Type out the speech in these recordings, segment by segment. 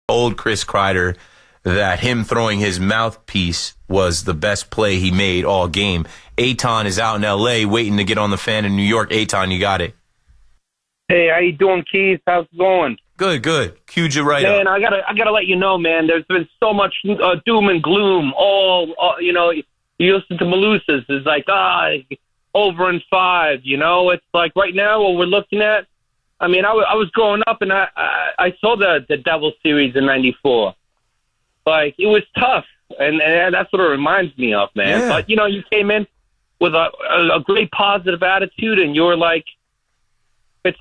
told Chris Kreider that him throwing his mouthpiece was the best play he made all game. Eitan is out in L.A. waiting to get on the fan in New York. Eitan, you got it. Hey, how you doing, Keith? How's it going? Good. Cued you right man, up. Man, I gotta let you know, man. There's been so much doom and gloom. You listen to Malusis. It's like over in 5. You know, it's like right now what we're looking at. I mean, I was growing up and I saw the Devils series in '94. Like, it was tough, and that's what it reminds me of, man. Yeah. But you came in with a great positive attitude, and you were like, it's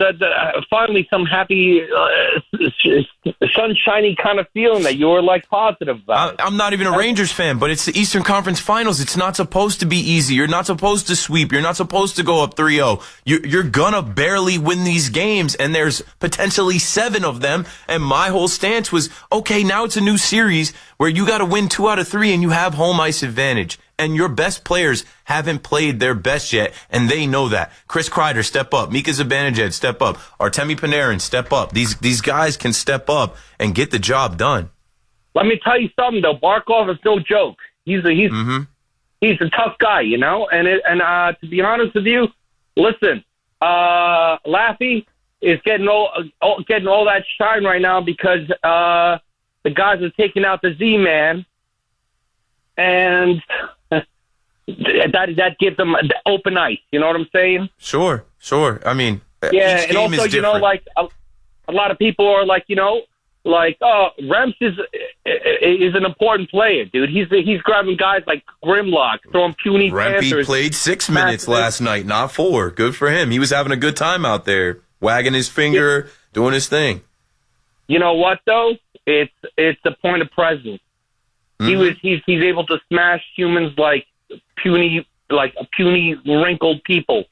finally some happy, sunshiny kind of feeling that you were like positive about. I'm not even a Rangers fan, but it's the Eastern Conference Finals. It's not supposed to be easy. You're not supposed to sweep. You're not supposed to go up 3-0. You're gonna barely win these games, and there's potentially 7 of them. And my whole stance was, okay, now it's a new series where you got to win 2 out of 3, and you have home ice advantage. And your best players haven't played their best yet, and they know that. Chris Kreider, step up. Mika Zibanejad, step up. Artemi Panarin, step up. These guys can step up and get the job done. Let me tell you something, though. Barkov is no joke. He's a tough guy, you know. And to be honest with you, listen, Laffy is getting all that shine right now because the guys are taking out the Z-Man, and that gives them open ice. You know what I'm saying? Sure. I mean, yeah, each and game also, is different. like a lot of people are like, Remps is an important player, dude. He's grabbing guys like Grimlock, throwing puny Panthers. Rempe played 6 minutes last night, not 4. Good for him. He was having a good time out there, wagging his finger, doing his thing. You know what though? It's the point of presence. He's able to smash humans like puny wrinkled people.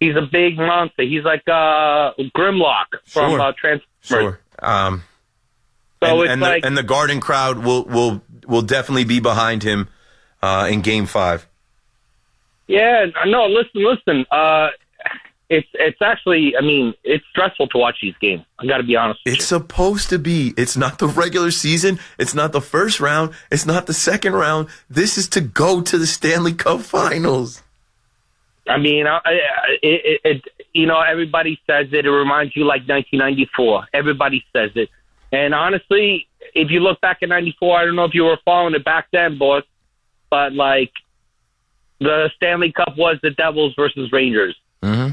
He's a big monster. He's like Grimlock from Transformers. Sure. And the Garden crowd will definitely be behind him in Game 5. Yeah, no. Listen. It's actually, I mean, it's stressful to watch these games. I got to be honest with you. It's supposed to be. It's not the regular season. It's not the first round. It's not the second round. This is to go to the Stanley Cup Finals. I mean, everybody says it. It reminds you like 1994. Everybody says it. And honestly, if you look back at 94, I don't know if you were following it back then, boys, but like the Stanley Cup was the Devils versus Rangers. Mm-hmm.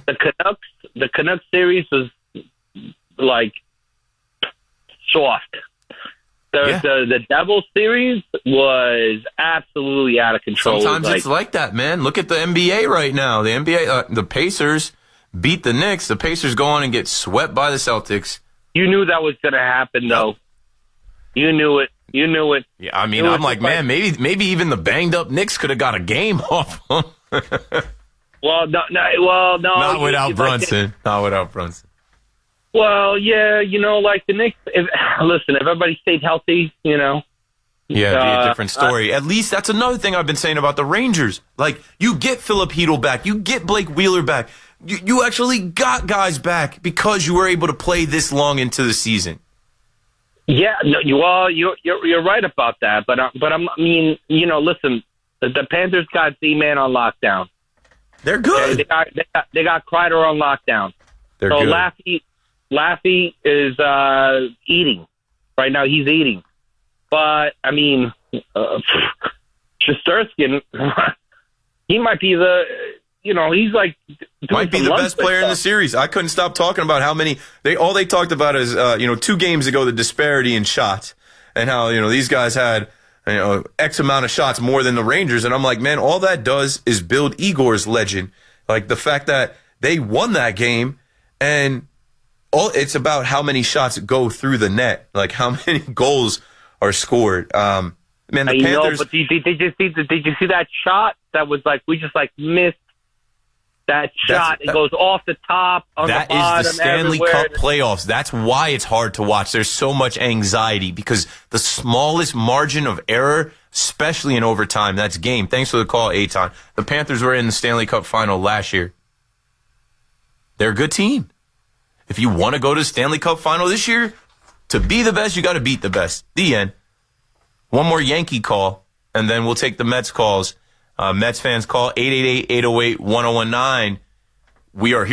The Canucks series was like soft. The Devils series was absolutely out of control. Sometimes it's like that, man. Look at the NBA right now. The NBA, the Pacers beat the Knicks. The Pacers go on and get swept by the Celtics. You knew that was going to happen, though. You knew it. Yeah, I mean, I'm like, man, maybe even the banged up Knicks could have got a game off them. Well, no. Not without Brunson. Not without Brunson. Well, yeah, like the Knicks. If everybody stayed healthy, Yeah, it'd be a different story. At least that's another thing I've been saying about the Rangers. Like, you get Philip Hedl back. You get Blake Wheeler back. You actually got guys back because you were able to play this long into the season. Yeah, no, you're right about that. But listen, the Panthers got Z-Man on lockdown. They're good. Okay, they got Kreider on lockdown. They're good. Laffy is eating right now. He's eating, but I mean, Shesterkin, he might be he's like might be the best player in the series. I couldn't stop talking about how many all they talked about is 2 games ago the disparity in shots and how these guys had X amount of shots more than the Rangers, and I'm like, man, all that does is build Igor's legend. Like the fact that they won that game, and it's about how many shots go through the net, like how many goals are scored. Man, the Panthers. But did you see that shot? That was like we just missed that shot. It goes off the top, on the bottom, that is the Stanley everywhere. Cup playoffs. That's why it's hard to watch. There's so much anxiety because the smallest margin of error, especially in overtime, that's game. Thanks for the call, Eitan. The Panthers were in the Stanley Cup final last year. They're a good team. If you want to go to the Stanley Cup final this year, To be the best, you got to beat the best. The end. One more Yankee call, and then we'll take the Mets calls. Mets fans call 888-808-1019. We are here.